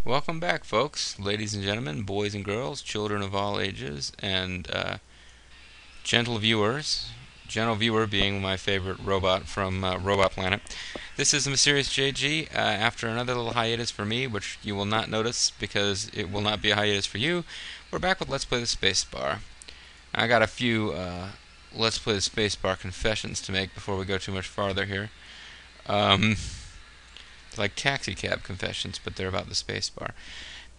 Welcome back, folks, ladies and gentlemen, boys and girls, children of all ages, and gentle viewers. Gentle viewer being my favorite robot from Robot Planet. This is the Mysterious JG. After another little hiatus for me, which you will not notice because it will not be a hiatus for you, we're back with Let's Play the Spacebar. I got a few Let's Play the Spacebar confessions to make before we go too much farther here. Like taxi cab confessions, but they're about the spacebar.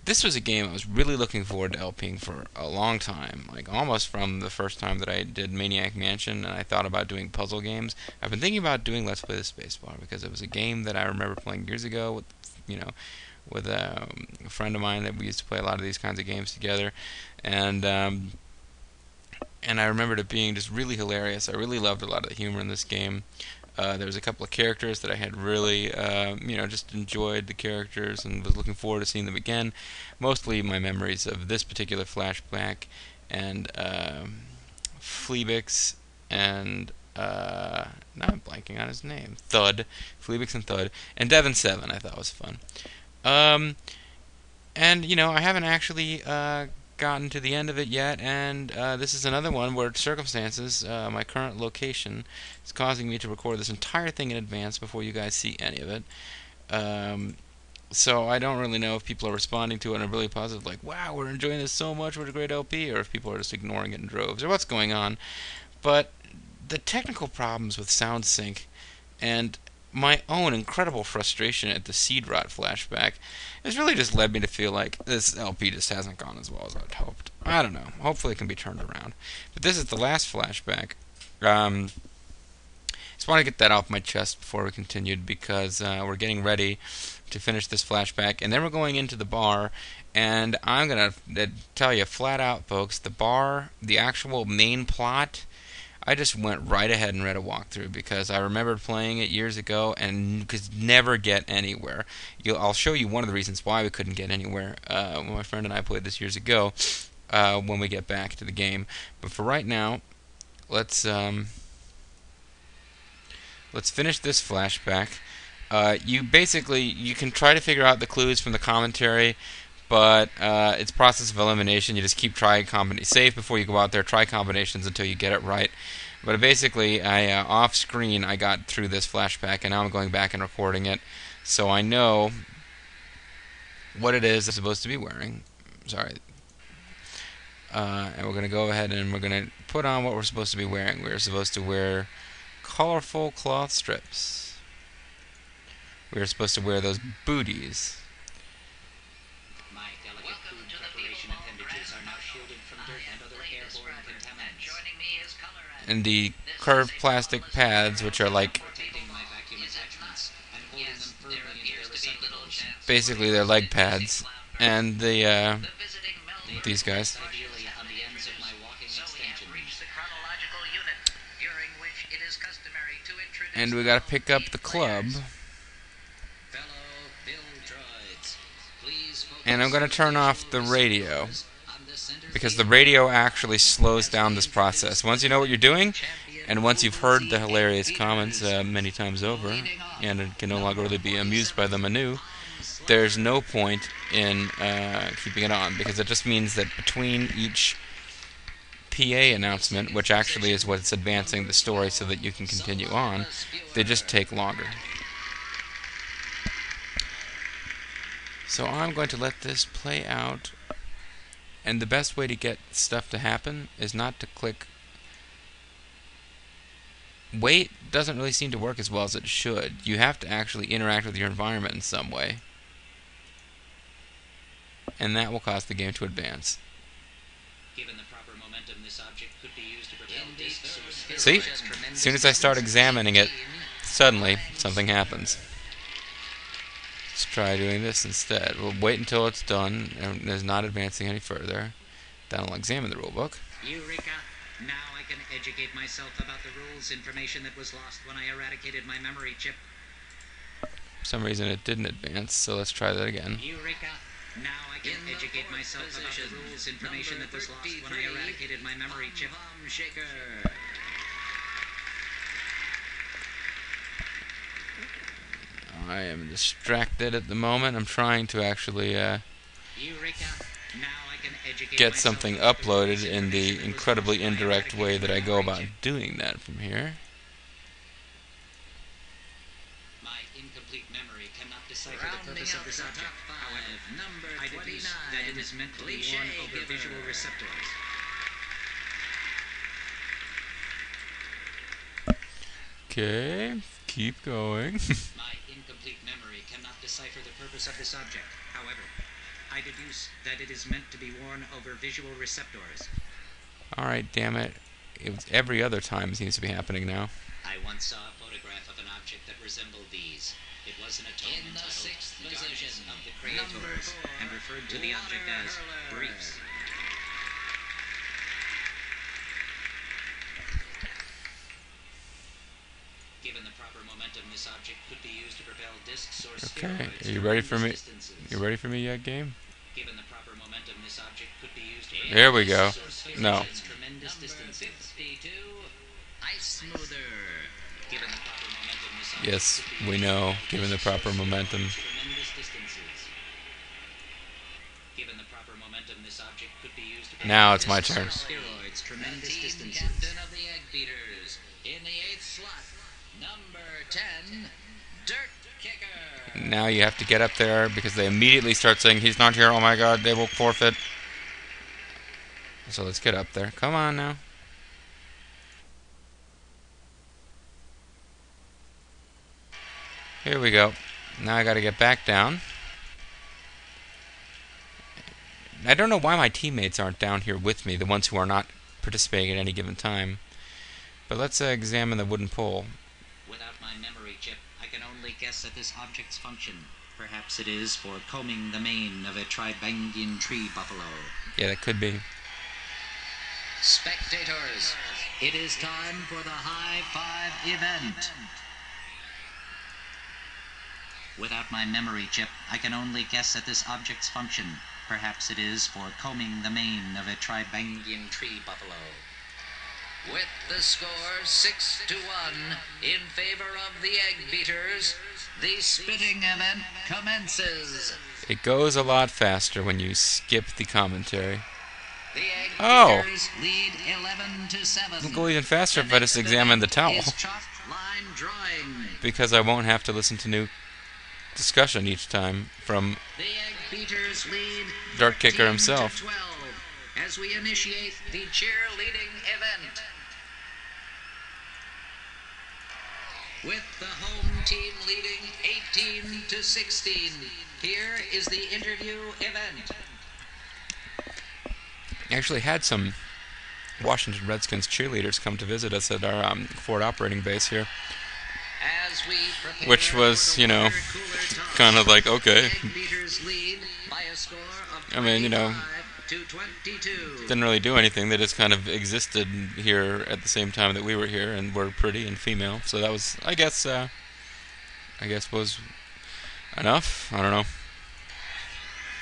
This was a game I was really looking forward to LPing for a long time, like almost from the first time that I did Maniac Mansion, and I thought about doing puzzle games. I've been thinking about doing Let's Play the Spacebar because it was a game that I remember playing years ago with, with a friend of mine that we used to play a lot of these kinds of games together, and I remembered it being just really hilarious. I really loved a lot of the humor in this game. There was a couple of characters that I had really, just enjoyed the characters and was looking forward to seeing them again. Mostly my memories of this particular Flashback and Fleabix and now I'm blanking on his name. Thud, Fleabix and Thud, and Devon 7. I thought was fun. And I haven't actually gotten to the end of it yet, and this is another one where circumstances, my current location, is causing me to record this entire thing in advance before you guys see any of it. So I don't really know if people are responding to it in a really positive, like, wow, we're enjoying this so much, what a great LP, or if people are just ignoring it in droves, or what's going on. But the technical problems with sound sync and my own incredible frustration at the seed rot flashback has really just led me to feel like this LP just hasn't gone as well as I'd hoped. I don't know. Hopefully it can be turned around. But this is the last flashback. Just want to get that off my chest before we continued because we're getting ready to finish this flashback, and then we're going into the bar, and I'm going to tell you flat out, folks, the bar, the actual main plot, I just went right ahead and read a walkthrough because I remembered playing it years ago and could never get anywhere. I'll show you one of the reasons why we couldn't get anywhere when my friend and I played this years ago when we get back to the game. But for right now, let's finish this flashback. You can try to figure out the clues from the commentary, but it's process of elimination. You just keep trying save before you go out there. Try combinations until you get it right. But basically, off screen, I got through this flashback, and now I'm going back and recording it, so I know what it is I'm supposed to be wearing. Sorry. And we're going to go ahead and we're going to put on what we're supposed to be wearing. We're supposed to wear colorful cloth strips. We're supposed to wear those booties. And the curved plastic pads, which are like basically they're leg pads, and these guys. And we gotta pick up the club. And I'm gonna turn off the radio, because the radio actually slows down this process. Once you know what you're doing, and once you've heard the hilarious comments many times over, and can no longer really be amused by them anew, there's no point in keeping it on, because it just means that between each PA announcement, which actually is what's advancing the story so that you can continue on, they just take longer. So I'm going to let this play out. And the best way to get stuff to happen is not to click. Wait doesn't really seem to work as well as it should. You have to actually interact with your environment in some way. And that will cause the game to advance. Given the proper momentum, this object could be used to propel discs. See? As soon as I start examining it, suddenly something happens. Let's try doing this instead. We'll wait until it's done and is not advancing any further. Then I'll examine the rulebook. Eureka! Now I can educate myself about the rules, information that was lost when I eradicated my memory chip. For some reason it didn't advance, so let's try that again. Eureka! Now I can educate myself about the rules, information that was lost when I eradicated my memory chip. Shaker! I am distracted at the moment. I'm trying to actually Eureka! Now I can educate get myself something about the uploaded in information the that was incredibly lost when I indirect way eradicated that my I go memory about chip. doing that from here. My incomplete memory cannot decipher the purpose of this object. However, I deduce that it is meant to be worn over visual receptors. Okay, keep going. My incomplete memory cannot decipher the purpose of this object. However, I deduce that it is meant to be worn over visual receptors. Alright, damn it. Every other time seems to be happening now. I once saw a photograph of an object that resembled these. It was an atone entitled Darkness of the Creators, and referred to the object as briefs. Given the proper momentum, this object could be used to propel discs or Okay, spheroids are you to ready for me? tremendous distances. You ready for me yet, game? Given the proper momentum, this object could be used to There we go. propel discs or No. spheroids tremendous distances. 52, ice smoother. Given the proper momentum, this object Yes, could be we used to know, propel given the discs or proper momentum. spheroids tremendous distances. Given the proper momentum, this object could be used to propel Now it's my discs turn. or spheroids tremendous distances. Captain of the Egg Beaters in the 8th slot, number 10, Dirt Kicker. Now you have to get up there because they immediately start saying he's not here. Oh my god, they will forfeit. So let's get up there. Come on now. Here we go. Now I gotta get back down. I don't know why my teammates aren't down here with me, the ones who are not participating at any given time. But let's examine the wooden pole. Without my memory chip, I can only guess at this object's function. Perhaps it is for combing the mane of a Tribangian tree buffalo. Yeah, that could be. Spectators, it is time for the High Five event. Without my memory chip, I can only guess at this object's function. Perhaps it is for combing the mane of a Tribangian tree buffalo. With the score 6-1 in favor of the Egg Beaters, the spitting event commences. It goes a lot faster when you skip the commentary. The Egg Oh. Beaters lead 11-7. It'll go even faster if I just examine the towel. Is chalk line drawing. Because I won't have to listen to new discussion each time from The Egg Beaters lead Dirt Kicker 13 himself. to 12 as we initiate the cheerleading event. With the home team leading 18-16. Here is the interview event. I actually had some Washington Redskins cheerleaders come to visit us at our Ford operating base here. As we prepare Which was, for the you know, water cooler toss, kind of like, okay. the Egg Beaters lead by a score of I mean, you know, 25-22. Didn't really do anything. They just kind of existed here at the same time that we were here and were pretty and female. So that was, I guess was enough. I don't know.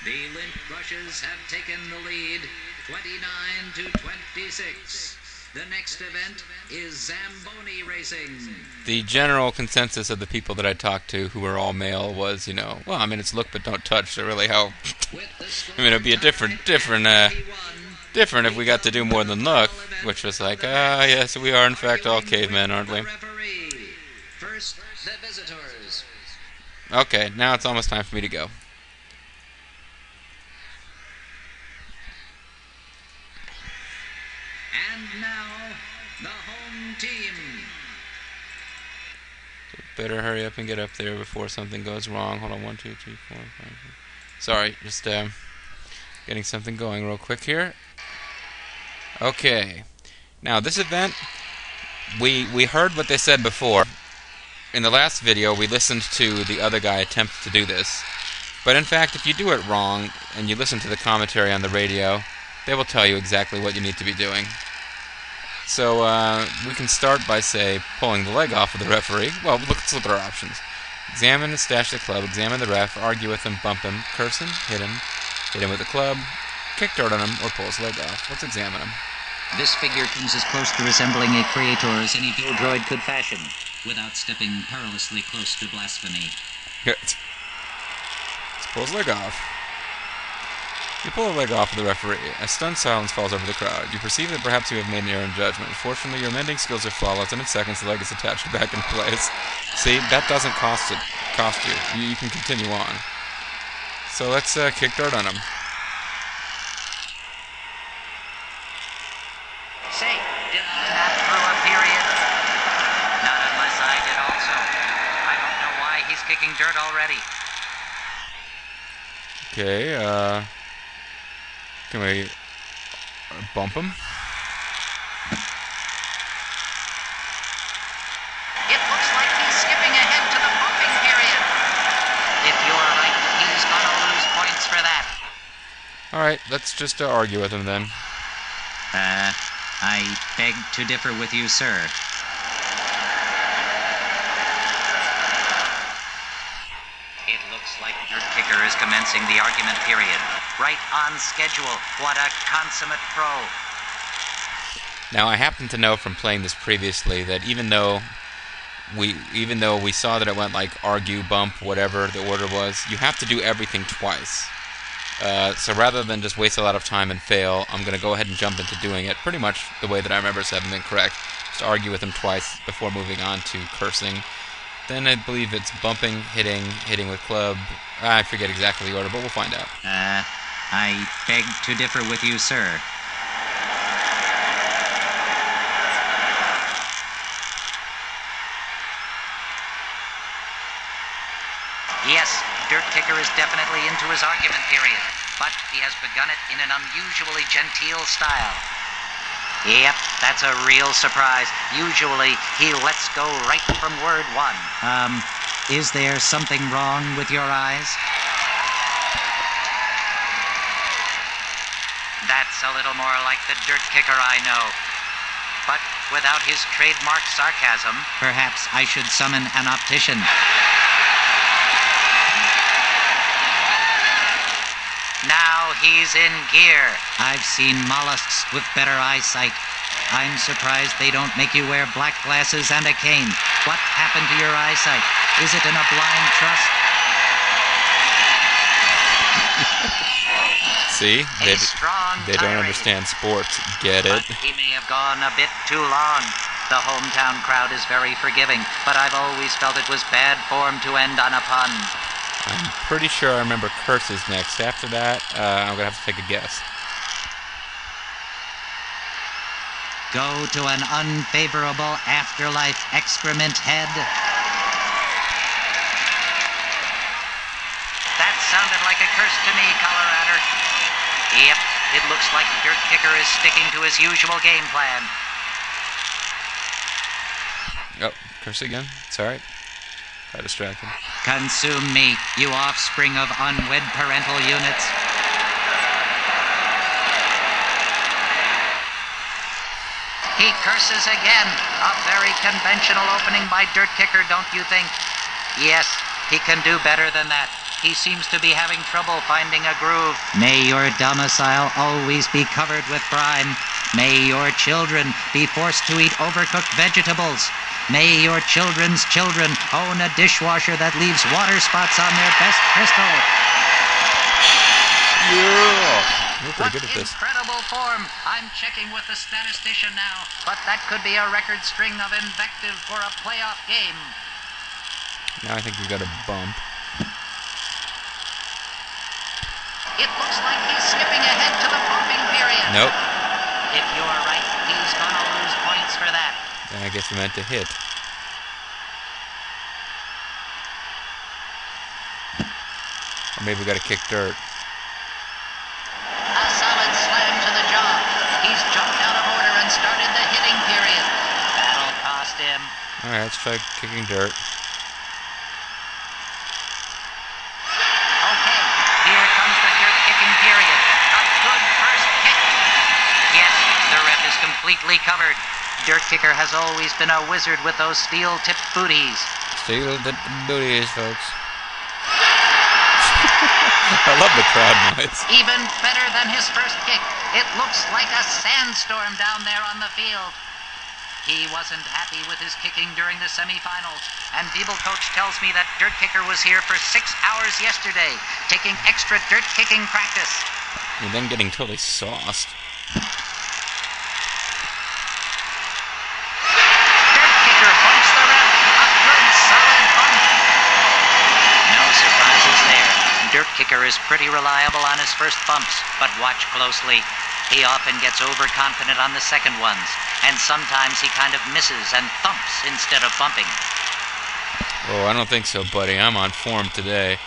The Link Rushes have taken the lead, 29-26. The next event is Zamboni Racing. The general consensus of the people that I talked to, who were all male, was, you know, well, I mean, it's look but don't touch. So really, how? With the score I mean, it'd be a different if we got to do more than look, which was like, yes, we are in fact all cavemen, aren't we? First, the visitors. Okay, now it's almost time for me to go. And now, the home team. Better hurry up and get up there before something goes wrong. Hold on, 1, 2, 3, 4, 5, 6. Sorry, just getting something going real quick here. Okay, now this event, we heard what they said before. In the last video, we listened to the other guy attempt to do this. But in fact, if you do it wrong and you listen to the commentary on the radio, they will tell you exactly what you need to be doing. So we can start by, say, pulling the leg off of the referee. Well, let's look at our options. Examine and stash the club, examine the ref, argue with him, bump him, curse him with the club, kick dirt on him, or pull his leg off. Let's examine him. This figure comes as close to resembling a creator as any droid could fashion, without stepping perilously close to blasphemy. Good. Let's pull his leg off. You pull a leg off of the referee. A stunned silence falls over the crowd. You perceive that perhaps you have made an error in judgment. Fortunately, your mending skills are flawless, and in seconds the leg is attached back in place. See, that doesn't cost you. You can continue on. So let's kick dirt on him. Say, didn't that through a period? Not unless I did also. I don't know why he's kicking dirt already. Okay, can we bump him? It looks like he's skipping ahead to the bumping period. If you're right, he's gonna lose points for that. Alright, let's just argue with him then. I beg to differ with you, sir. It looks like Dirt Kicker is commencing the argument period. Right on schedule. What a consummate pro. Now, I happen to know from playing this previously that even though we saw that it went like argue, bump, whatever the order was, you have to do everything twice. So rather than just waste a lot of time and fail, I'm going to go ahead and jump into doing it pretty much the way that I remember having been correct. Just argue with him twice before moving on to cursing. Then I believe it's bumping, hitting with club. I forget exactly the order, but we'll find out. I beg to differ with you, sir. Yes, Dirt Kicker is definitely into his argument period, but he has begun it in an unusually genteel style. Yep, that's a real surprise. Usually, he lets go right from word one. Is there something wrong with your eyes? That's a little more like the Dirt Kicker I know. But without his trademark sarcasm, perhaps I should summon an optician. Now he's in gear. I've seen mollusks with better eyesight. I'm surprised they don't make you wear black glasses and a cane. What happened to your eyesight? Is it in a blind trust? See? They don't understand sports. Get it? But he may have gone a bit too long. The hometown crowd is very forgiving, but I've always felt it was bad form to end on a pun. I'm pretty sure I remember curses next. After that, I'm going to have to take a guess. Go to an unfavorable afterlife, excrement head. That sounded like a curse to me, Colorado. Yep, it looks like Dirt Kicker is sticking to his usual game plan. Oh, curse again? It's alright. Got distracted. Consume me, you offspring of unwed parental units. He curses again. A very conventional opening by Dirt Kicker, don't you think? Yes, he can do better than that. He seems to be having trouble finding a groove. May your domicile always be covered with brine. May your children be forced to eat overcooked vegetables. May your children's children own a dishwasher that leaves water spots on their best crystal. Yeah! We're pretty good at this. Incredible form. I'm checking with the statistician now, but that could be a record string of invective for a playoff game. Now I think we've got a bump. It looks like he's skipping ahead to the bumping period. Nope. If you're right, he's gonna lose points for that. Then I guess we meant to hit. Or maybe we gotta kick dirt. A solid slam to the jaw. He's jumped out of order and started the hitting period. That'll cost him. Alright, let's try kicking dirt. Okay, here comes the dirt kicking period. A good first kick. Yes, the ref is completely covered. Dirt Kicker has always been a wizard with those steel-tipped booties. Steel-tipped booties, folks. I love the crowd noise. Even better than his first kick. It looks like a sandstorm down there on the field. He wasn't happy with his kicking during the semifinals, and Beeble Coach tells me that Dirt Kicker was here for 6 hours yesterday, taking extra dirt kicking practice. And then getting totally sauced. Dirt Kicker bumps the ref. A good, solid bump. No surprises there. Dirt Kicker is pretty reliable on his first bumps, but watch closely. He often gets overconfident on the second ones, and sometimes he kind of misses and thumps instead of bumping. Oh, I don't think so, buddy. I'm on form today.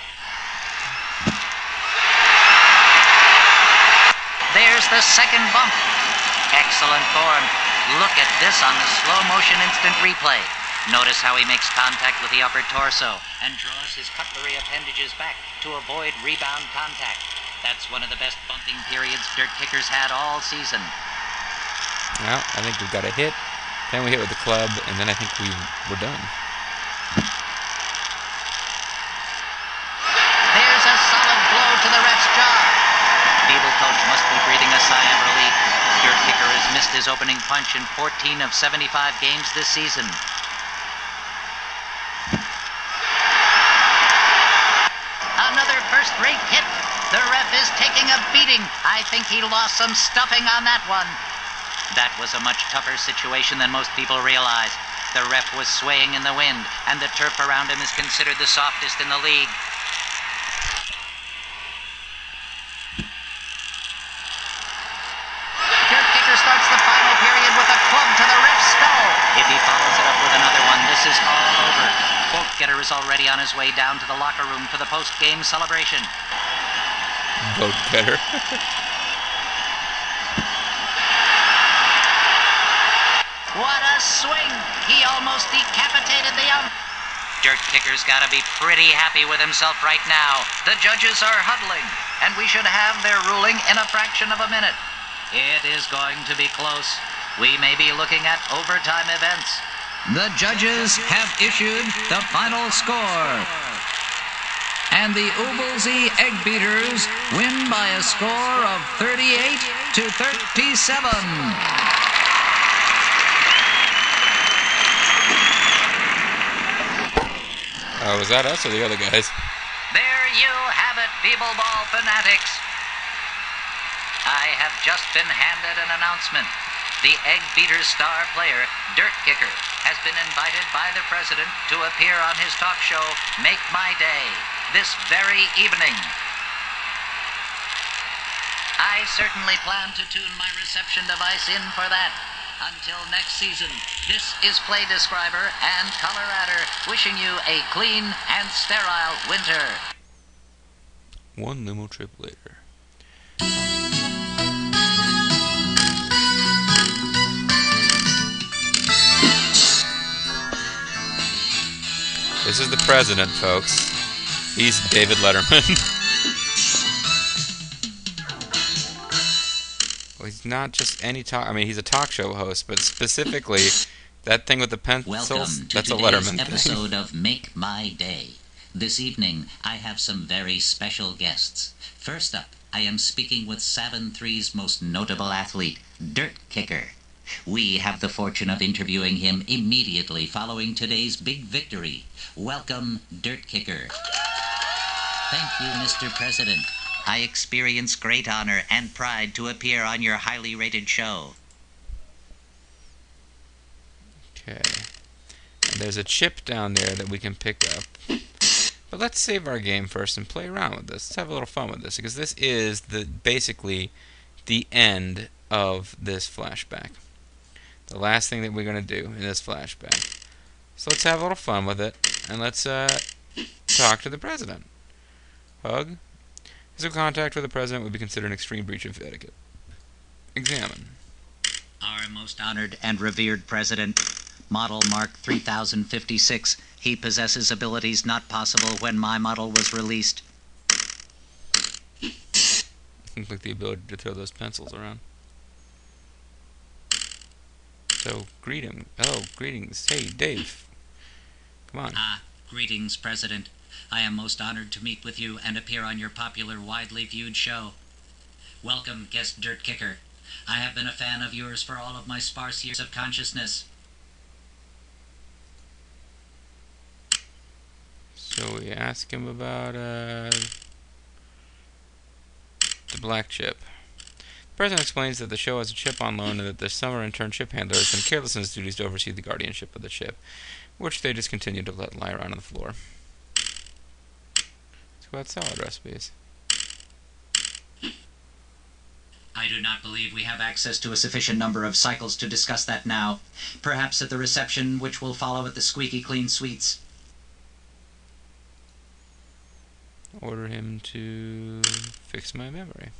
There's the second bump. Excellent form. Look at this on the slow motion instant replay. Notice how he makes contact with the upper torso and draws his cutlery appendages back to avoid rebound contact. That's one of the best bumping periods Dirt Kicker's had all season. Well, I think we've got a hit. Then we hit with the club, and then I think we're done. There's a solid blow to the ref's jaw. Beeble Coach must be breathing a sigh of relief. Dirt Kicker has missed his opening punch in 14 of 75 games this season. Another first-rate hit. The ref is taking a beating. I think he lost some stuffing on that one. That was a much tougher situation than most people realize. The ref was swaying in the wind, and the turf around him is considered the softest in the league. Dirt Kicker starts the final period with a club to the ref's skull. If he follows it up with another one, this is all over. Bolt Getter is already on his way down to the locker room for the post-game celebration. Vote Getter. What a swing! He almost decapitated the ump. Dirt Kicker's got to be pretty happy with himself right now. The judges are huddling, and we should have their ruling in a fraction of a minute. It is going to be close. We may be looking at overtime events. The judges have issued the final score. And the Ovalsy Egg Beaters win by a score of 38 to 37. Was that us or the other guys? There you have it, Beeble Ball fanatics. I have just been handed an announcement. The Egg Beaters star player, Dirt Kicker, has been invited by the president to appear on his talk show, Make My Day, this very evening. I certainly plan to tune my reception device in for that. Until next season, this is Play Describer and Color Adder wishing you a clean and sterile winter. One limo trip later. This is the president, folks. He's David Letterman. Well, he's not just any talk. I mean, he's a talk show host, but specifically that thing with the pencils. Welcome to that's a today's Letterman episode thing. of Make My Day. This evening, I have some very special guests. First up, I am speaking with Savin 3's most notable athlete, Dirt Kicker. We have the fortune of interviewing him immediately following today's big victory. Welcome, Dirt Kicker. Thank you, Mr. President. I experience great honor and pride to appear on your highly rated show. Okay. And there's a chip down there that we can pick up. But let's save our game first and play around with this. Let's have a little fun with this, because this is basically the end of this flashback. The last thing that we're going to do in this flashback. So let's have a little fun with it, and let's talk to the president. Hug. Physical contact with the president would be considered an extreme breach of etiquette. Examine. Our most honored and revered president, Model Mark 3056. He possesses abilities not possible when my model was released. Like the ability to throw those pencils around. So, greet him. Oh, greetings. Hey, Dave. Come on. Greetings, President. I am most honored to meet with you and appear on your popular, widely viewed show. Welcome, guest Dirt Kicker. I have been a fan of yours for all of my sparse years of consciousness. So we ask him about the black chip. The president explains that the show has a chip on loan and that this summer intern chip handler has been careless in his duties to oversee the guardianship of the chip, which they just continue to let lie around on the floor. Let's go about salad recipes. I do not believe we have access to a sufficient number of cycles to discuss that now. Perhaps at the reception which will follow at the Squeaky Clean Suites. Order him to fix my memory.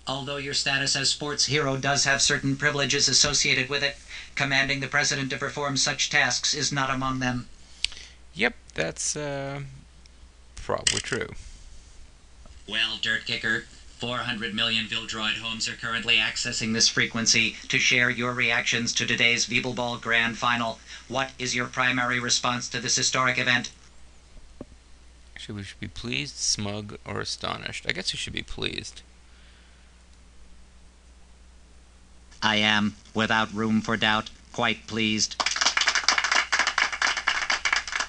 Although your status as sports hero does have certain privileges associated with it, commanding the president to perform such tasks is not among them. Yep, that's probably true. Well, Dirt Kicker, 400 million Vildroid homes are currently accessing this frequency to share your reactions to today's Veebleball Grand Final. What is your primary response to this historic event? Actually, we should be pleased, smug, or astonished. I guess we should be pleased. I am, without room for doubt, quite pleased.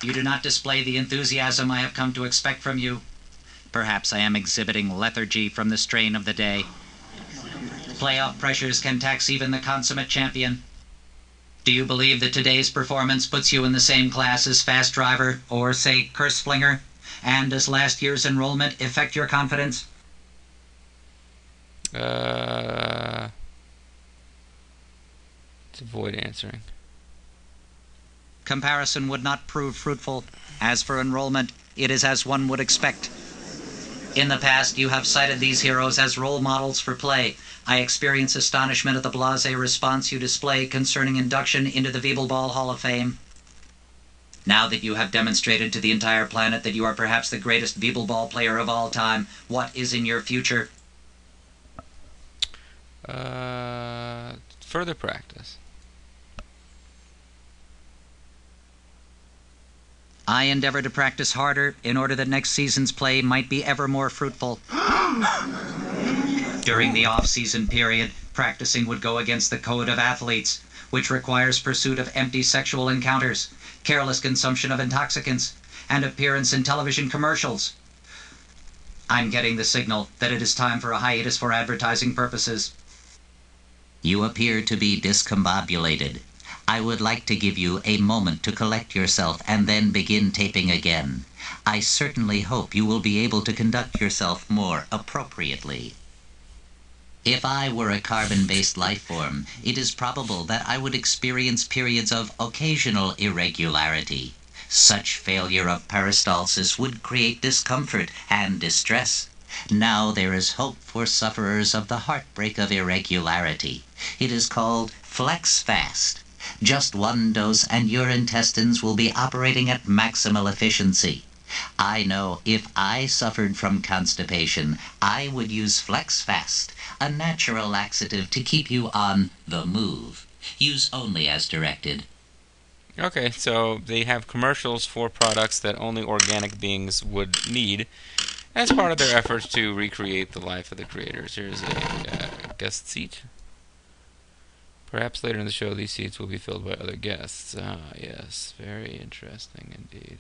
You do not display the enthusiasm I have come to expect from you. Perhaps I am exhibiting lethargy from the strain of the day. Playoff pressures can tax even the consummate champion. Do you believe that today's performance puts you in the same class as Fast Driver or, say, Curse Flinger? And does last year's enrollment affect your confidence? To avoid answering. Comparison would not prove fruitful. As for enrollment, it is as one would expect. In the past, you have cited these heroes as role models for play. I experience astonishment at the blasé response you display concerning induction into the Veebleball Hall of Fame. Now that you have demonstrated to the entire planet that you are perhaps the greatest Veebleball player of all time, what is in your future? Further practice. I endeavor to practice harder in order that next season's play might be ever more fruitful. During the off-season period, practicing would go against the code of athletes, which requires pursuit of empty sexual encounters, careless consumption of intoxicants, and appearance in television commercials. I'm getting the signal that it is time for a hiatus for advertising purposes. You appear to be discombobulated. I would like to give you a moment to collect yourself and then begin taping again. I certainly hope you will be able to conduct yourself more appropriately. If I were a carbon-based life form, it is probable that I would experience periods of occasional irregularity. Such failure of peristalsis would create discomfort and distress. Now there is hope for sufferers of the heartbreak of irregularity. It is called Flex Fast. Just one dose and your intestines will be operating at maximal efficiency. I know if I suffered from constipation, I would use Flex Fast, a natural laxative to keep you on the move. Use only as directed. Okay, so they have commercials for products that only organic beings would need as part of their efforts to recreate the life of the creators. Here's a guest seat. Perhaps later in the show, these seats will be filled by other guests. Ah, yes, very interesting indeed.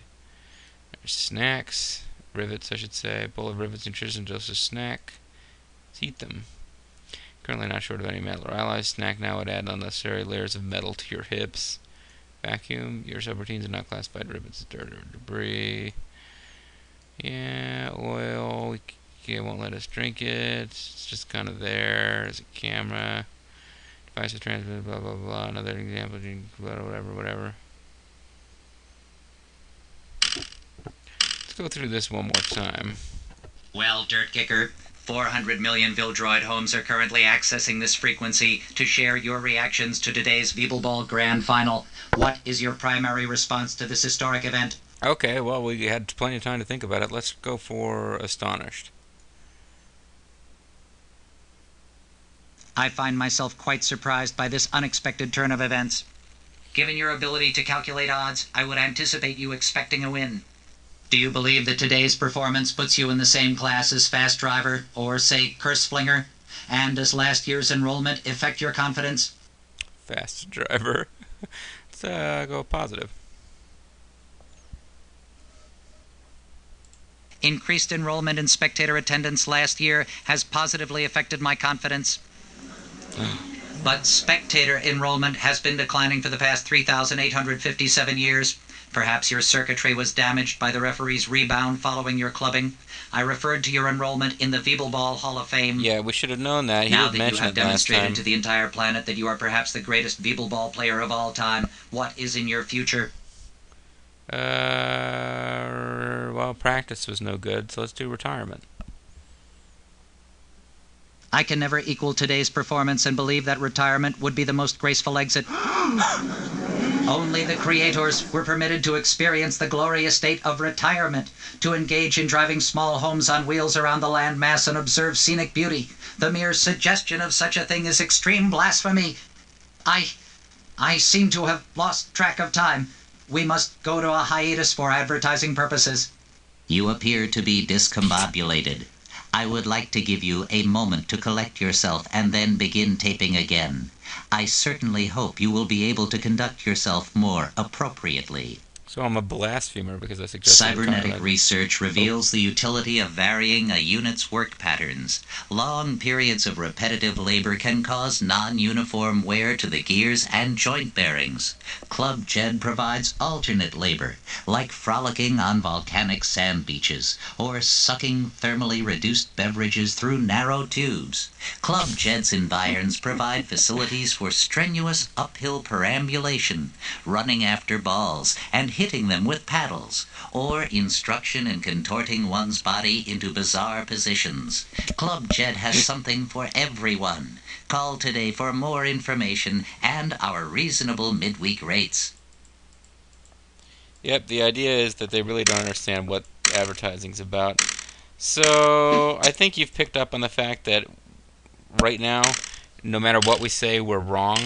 There's snacks, rivets, I should say. Bowl of rivets, nutrition, dose of snack. Let's eat them. Currently not short of any metal or alloys. Snack now would add unnecessary layers of metal to your hips. Vacuum. Your subroutines are not classified rivets, dirt, or debris. Yeah, oil. It won't let us drink it. It's just kind of there. There's a camera. Device of transmit, blah, blah, blah. Another example, whatever. Let's go through this one more time. Well, Dirt Kicker, 400 million Vildroid homes are currently accessing this frequency to share your reactions to today's Veebleball Grand Final. What is your primary response to this historic event? Okay, well, we had plenty of time to think about it. Let's go for astonished. I find myself quite surprised by this unexpected turn of events. Given your ability to calculate odds, I would anticipate you expecting a win. Do you believe that today's performance puts you in the same class as Fast Driver or, say, Curse Flinger? And does last year's enrollment affect your confidence? Fast Driver. Let's go positive. Increased enrollment in spectator attendance last year has positively affected my confidence. But spectator enrollment has been declining for the past 3,857 years. Perhaps your circuitry was damaged by the referee's rebound following your clubbing. I referred to your enrollment in the Veebleball Hall of Fame. Yeah, we should have known that. He Now did that you mention have it last demonstrated time. to the entire planet that you are perhaps the greatest Veebleball player of all time, what is in your future? Well, practice was no good, so let's do retirement. I can never equal today's performance and believe that retirement would be the most graceful exit. Only the creators were permitted to experience the glorious state of retirement, to engage in driving small homes on wheels around the landmass and observe scenic beauty. The mere suggestion of such a thing is extreme blasphemy. I seem to have lost track of time. We must go to a hiatus for advertising purposes. You appear to be discombobulated. I would like to give you a moment to collect yourself and then begin taping again. I certainly hope you will be able to conduct yourself more appropriately. So I'm a blasphemer because I suggested Cybernetic retirement. research reveals the utility of varying a unit's work patterns. Long periods of repetitive labor can cause non-uniform wear to the gears and joint bearings. Club Jed provides alternate labor, like frolicking on volcanic sand beaches, or sucking thermally reduced beverages through narrow tubes. Club Jed's environs provide facilities for strenuous uphill perambulation, running after balls, and hitting them with paddles, or instruction in contorting one's body into bizarre positions. Club Jed has something for everyone. Call today for more information and our reasonable midweek rates. Yep, the idea is that they really don't understand what advertising's about. So I think you've picked up on the fact that right now, no matter what we say, we're wrong.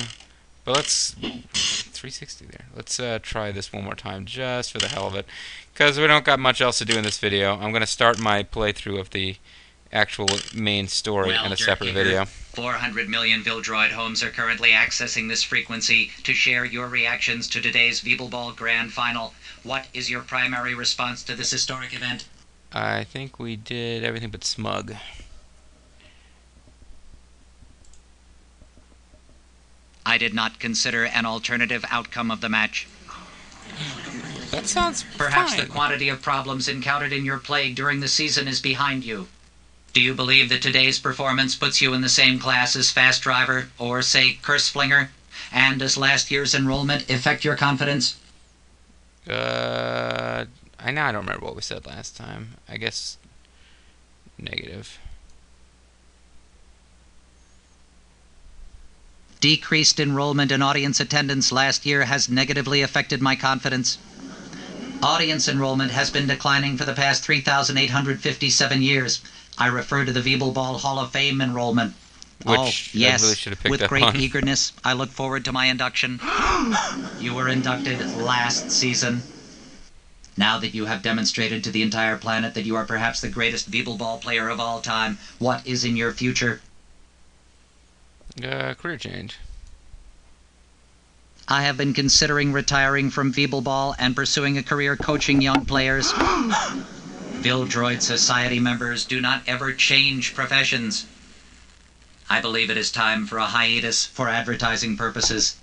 But let's 360 there. Let's try this one more time just for the hell of it, because we don't got much else to do in this video. I'm going to start my playthrough of the actual main story in a separate video. 400 million Vildroid homes are currently accessing this frequency to share your reactions to today's Veebleball Grand Final. What is your primary response to this historic event? I think we did everything but smug. I did not consider an alternative outcome of the match. That sounds Perhaps fine. the quantity of problems encountered in your play during the season is behind you. Do you believe that today's performance puts you in the same class as Fast Driver or, say, Curse Flinger? And does last year's enrollment affect your confidence? I don't remember what we said last time. I guess negative. Decreased enrollment and audience attendance last year has negatively affected my confidence. Audience enrollment has been declining for the past 3,857 years. I refer to the Veebleball Hall of Fame enrollment. Which I yes, really should have picked with up great on. eagerness, I look forward to my induction. You were inducted last season. Now that you have demonstrated to the entire planet that you are perhaps the greatest Veebleball player of all time, what is in your future? Career change. I have been considering retiring from Veebleball and pursuing a career coaching young players. Vildroid Society members do not ever change professions. I believe it is time for a hiatus for advertising purposes.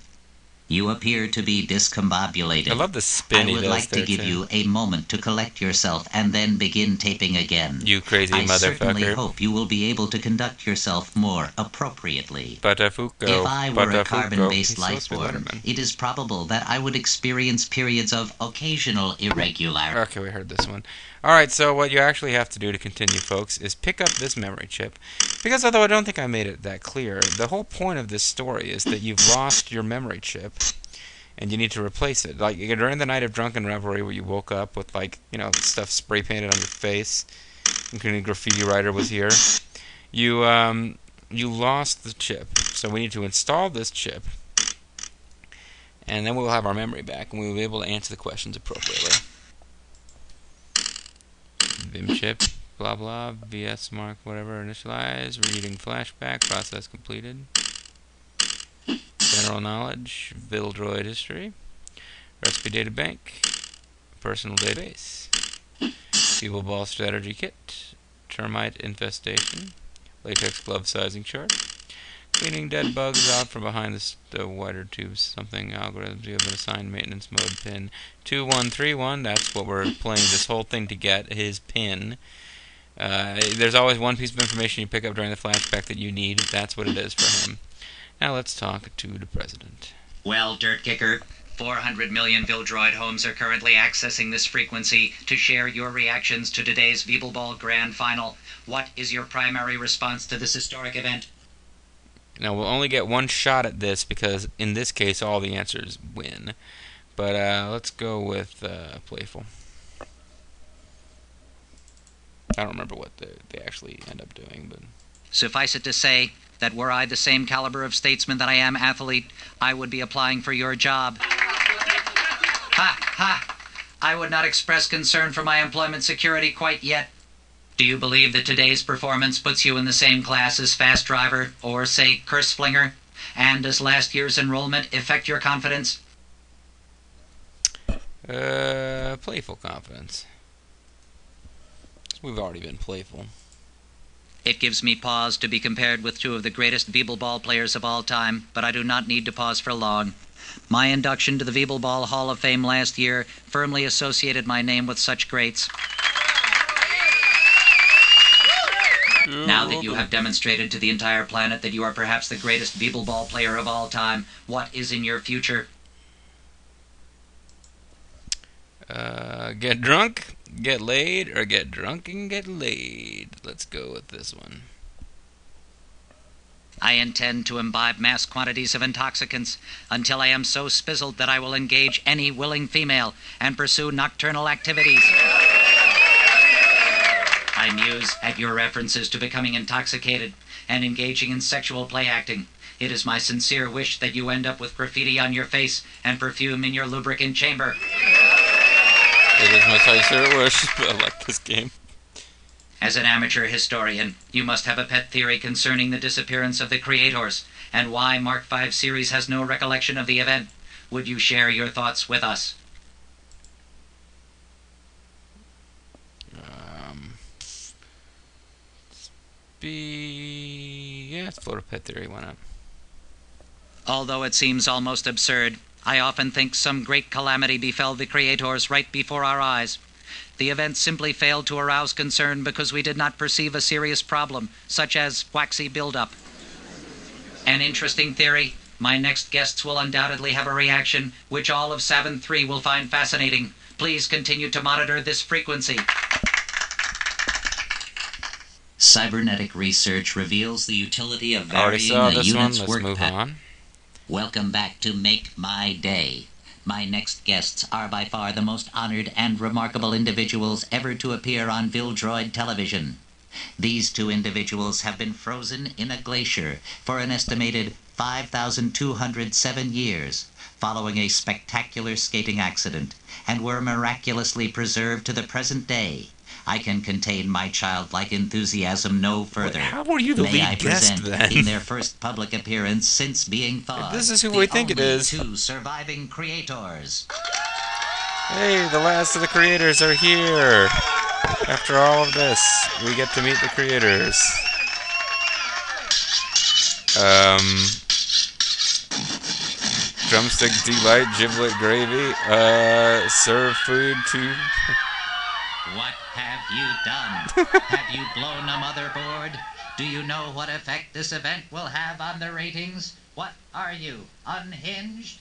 You appear to be discombobulated. I love the spin he I would does like to there, give too. you a moment to collect yourself and then begin taping again. You crazy I certainly motherfucker. hope you will be able to conduct yourself more appropriately. Butafuco. If I were a carbon-based He's life supposed to be form, Letterman. it is probable that I would experience periods of occasional irregularity. Okay, we heard this one. Alright, so what you actually have to do to continue, folks, is pick up this memory chip. Because although I don't think I made it that clear, the whole point of this story is that you've lost your memory chip, and you need to replace it. Like, during the night of drunken revelry where you woke up with, like, stuff spray painted on your face, including graffiti writer was here, you lost the chip. So we need to install this chip, and then we'll have our memory back, and we'll be able to answer the questions appropriately. Vim chip, blah blah, VS mark, whatever, initialize, reading flashback, process completed. General knowledge, Vildroid history. Recipe data bank, personal database, feeble ball strategy kit, termite infestation, latex glove sizing chart, cleaning dead bugs out from behind the wider tubes, something algorithms you have been assigned maintenance mode pin 2131. That's what we're playing this whole thing to get, his pin. There's always one piece of information you pick up during the flashback that you need. That's what it is for him. Now let's talk to the president. Well, Dirt Kicker, 400 million Vildroid homes are currently accessing this frequency to share your reactions to today's Veebleball Grand Final. What is your primary response to this historic event? Now, we'll only get one shot at this because, in this case, all the answers win. But let's go with playful. I don't remember what they actually end up doing, but... Suffice it to say that were I the same caliber of statesman that I am athlete, I would be applying for your job. Ha! Ha! I would not express concern for my employment security quite yet. Do you believe that today's performance puts you in the same class as Fast Driver or, say, Curse Flinger? And does last year's enrollment affect your confidence? Playful confidence. We've already been playful. It gives me pause to be compared with two of the greatest Veebleball players of all time, but I do not need to pause for long. My induction to the Veebleball Hall of Fame last year firmly associated my name with such greats. Now that you have demonstrated to the entire planet that you are perhaps the greatest Veebleball player of all time, what is in your future? Get drunk, get laid, or get drunk and get laid. Let's go with this one. I intend to imbibe mass quantities of intoxicants until I am so spizzled that I will engage any willing female and pursue nocturnal activities. I muse at your references to becoming intoxicated and engaging in sexual play acting. It is my sincere wish that you end up with graffiti on your face and perfume in your lubricant chamber. It is my sincere wish. I like this game. As an amateur historian, you must have a pet theory concerning the disappearance of the creators and why Mark V series has no recollection of the event. Would you share your thoughts with us? Let's float a pet theory. Why not? Although it seems almost absurd, I often think some great calamity befell the creators right before our eyes. The event simply failed to arouse concern because we did not perceive a serious problem, such as waxy buildup. An interesting theory. My next guests will undoubtedly have a reaction, which all of Savin 3 will find fascinating. Please continue to monitor this frequency. Cybernetic research reveals the utility of varying the unit's work pattern. Welcome back to Make My Day. My next guests are by far the most honored and remarkable individuals ever to appear on Vildroid television. These two individuals have been frozen in a glacier for an estimated 5,207 years, following a spectacular skating accident, and were miraculously preserved to the present day. I can contain my childlike enthusiasm no further. Wait, how were you the lead guest then? In their first public appearance since being thawed. This is who we think it is. Two surviving creators. Hey, the last of the creators are here. After all of this, we get to meet the creators. Drumstick delight, giblet gravy. Serve food to... What have you done? Have you blown a motherboard? Do you know what effect this event will have on the ratings? What are you, unhinged?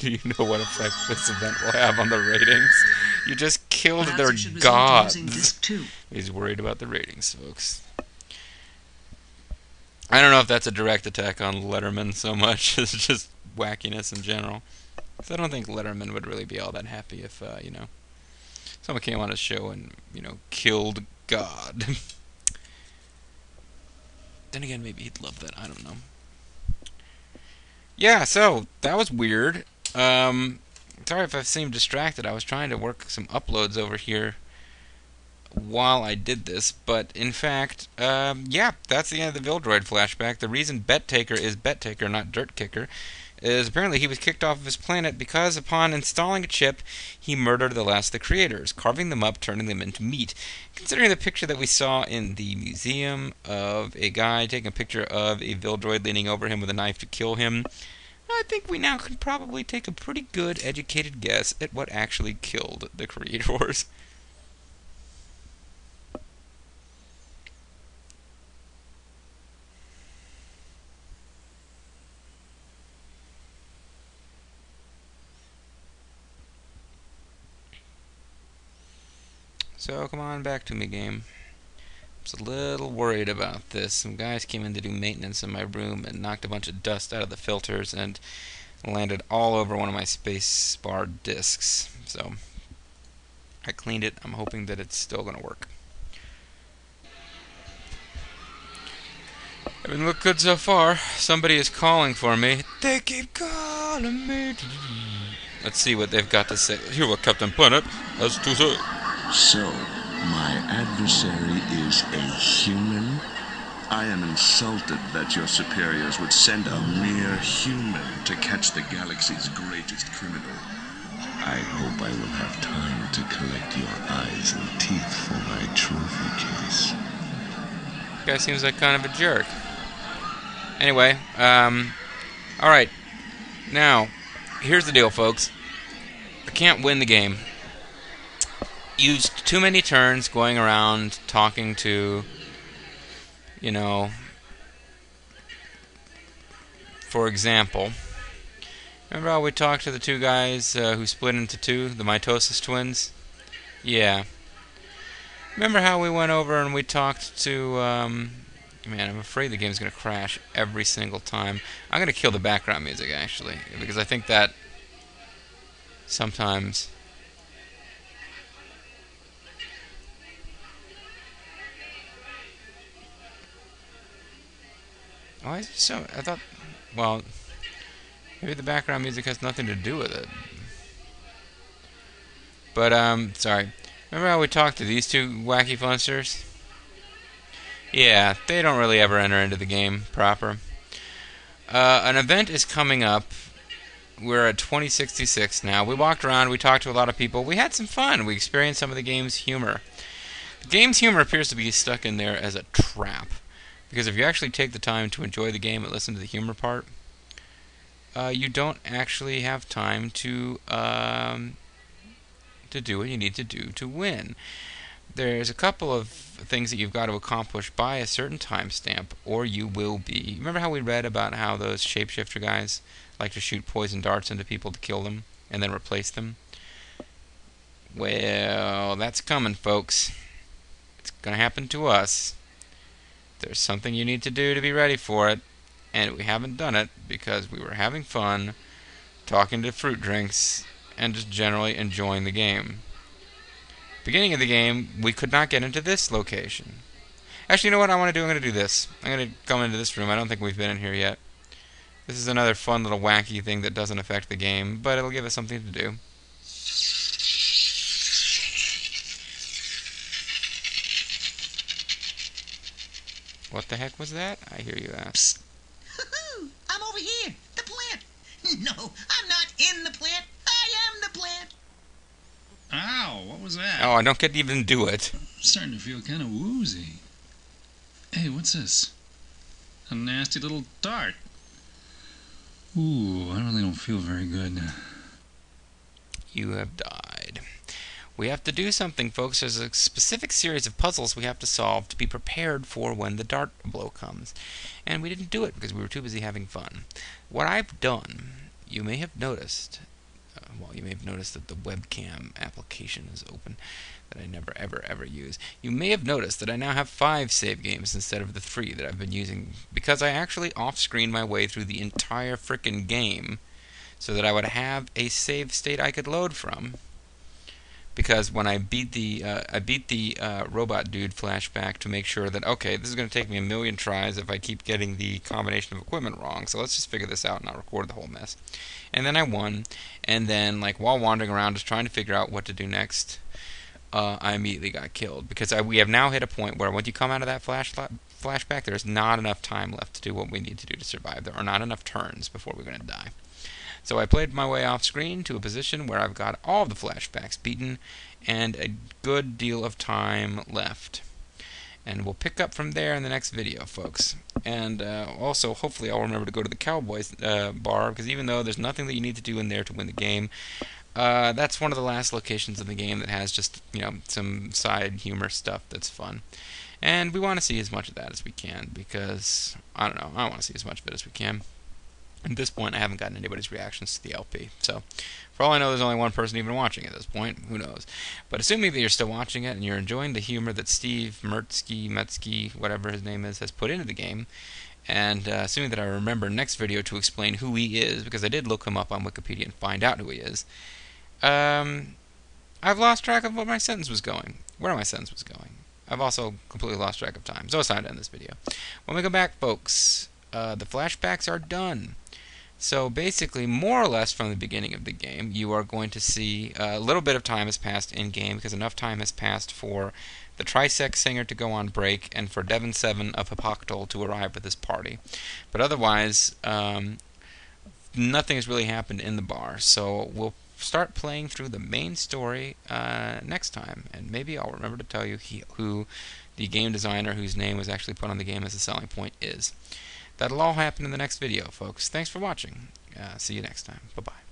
Do you know what effect this event will have on the ratings? You just killed their gods. He's worried about the ratings, folks. I don't know if that's a direct attack on Letterman so much as just wackiness in general. Because I don't think Letterman would really be all that happy if, someone came on his show and, killed God. Then again, maybe he'd love that. I don't know. Yeah, so, that was weird. Sorry if I seemed distracted. I was trying to work some uploads over here while I did this. But, in fact, yeah, that's the end of the Vildroid flashback. The reason Bettaker is Bettaker, not Dirt Kicker, is apparently he was kicked off of his planet because upon installing a chip, he murdered the last of the creators, carving them up, turning them into meat. Considering the picture that we saw in the museum of a guy taking a picture of a Vildroid leaning over him with a knife to kill him, I think we now can probably take a pretty good, educated guess at what actually killed the creators. So, come on back to me, game. I was a little worried about this. Some guys came in to do maintenance in my room and knocked a bunch of dust out of the filters and landed all over one of my space bar discs. So, I cleaned it. I'm hoping that it's still going to work. Haven't looked good so far. Somebody is calling for me. They keep calling me. Let's see what they've got to say. Hear what Captain Planet has to say. So, my adversary is a human? I am insulted that your superiors would send a mere human to catch the galaxy's greatest criminal. I hope I will have time to collect your eyes and teeth for my trophy case. This guy seems like kind of a jerk. Anyway, alright. Now, here's the deal, folks. I can't win the game. Used too many turns going around talking to, you know, for example, remember how we talked to the two guys who split into two, the mitosis twins? Yeah. Remember how we went over and we talked to, man, I'm afraid the game's going to crash every single time. I'm going to kill the background music, actually, because I think that sometimes... Why is it so... I thought... Well, maybe the background music has nothing to do with it. But, sorry. Remember how we talked to these two wacky funsters? Yeah, they don't really ever enter into the game proper. An event is coming up. We're at 2066 now. We walked around, we talked to a lot of people. We had some fun. We experienced some of the game's humor. The game's humor appears to be stuck in there as a trap. Because if you actually take the time to enjoy the game and listen to the humor part, you don't actually have time to do what you need to do to win. There's a couple of things that you've got to accomplish by a certain timestamp, or you will be. Remember how we read about how those shapeshifter guys like to shoot poison darts into people to kill them and then replace them? Well, that's coming, folks. It's going to happen to us. There's something you need to do to be ready for it, and we haven't done it because we were having fun, talking to fruit drinks, and just generally enjoying the game. Beginning of the game, we could not get into this location. Actually, you know what I want to do? I'm going to do this. I'm going to come into this room. I don't think we've been in here yet. This is another fun little wacky thing that doesn't affect the game, but it'll give us something to do. What the heck was that? I hear you ask. Psst. I'm over here. The plant. No, I'm not in the plant. I am the plant. Ow, what was that? Oh, I don't get to even do it. I'm starting to feel kind of woozy. Hey, what's this? A nasty little dart. Ooh, I really don't feel very good. You have died. We have to do something, folks. There's a specific series of puzzles we have to solve to be prepared for when the dart blow comes. And we didn't do it because we were too busy having fun. What I've done, you may have noticed, you may have noticed that the webcam application is open that I never, ever use. You may have noticed that I now have 5 save games instead of the 3 that I've been using because I actually off-screened my way through the entire frickin' game so that I would have a save state I could load from. Because when I beat the robot dude flashback to make sure that, okay, this is going to take me a million tries if I keep getting the combination of equipment wrong, so let's just figure this out and I'll record the whole mess. And then I won, and then, like, while wandering around just trying to figure out what to do next, I immediately got killed because we have now hit a point where once you come out of that flashback, there's not enough time left to do what we need to do to survive. There are not enough turns before we're going to die. So I played my way off screen to a position where I've got all the flashbacks beaten and a good deal of time left. And we'll pick up from there in the next video, folks. And also, hopefully, I'll remember to go to the Cowboys bar, because even though there's nothing that you need to do in there to win the game, that's one of the last locations in the game that has just, some side humor stuff that's fun. And we want to see as much of that as we can, because, I don't know, I want to see as much of it as we can. At this point, I haven't gotten anybody's reactions to the LP, so for all I know, there's only one person even watching at this point. Who knows? But assuming that you're still watching it and you're enjoying the humor that Steve Metzke, whatever his name is, has put into the game, and assuming that I remember next video to explain who he is, because I did look him up on Wikipedia and find out who he is, I've lost track of where my sentence was going. I've also completely lost track of time, so it's time to end this video. When we come back, folks, the flashbacks are done. So basically, more or less from the beginning of the game, you are going to see a little bit of time has passed in-game, because enough time has passed for the Trisex singer to go on break and for Devon 7 of Hippoctol to arrive with his party. But otherwise, nothing has really happened in the bar. So we'll start playing through the main story next time, and maybe I'll remember to tell you who the game designer whose name was actually put on the game as a selling point is. That'll all happen in the next video, folks. Thanks for watching. See you next time. Bye-bye.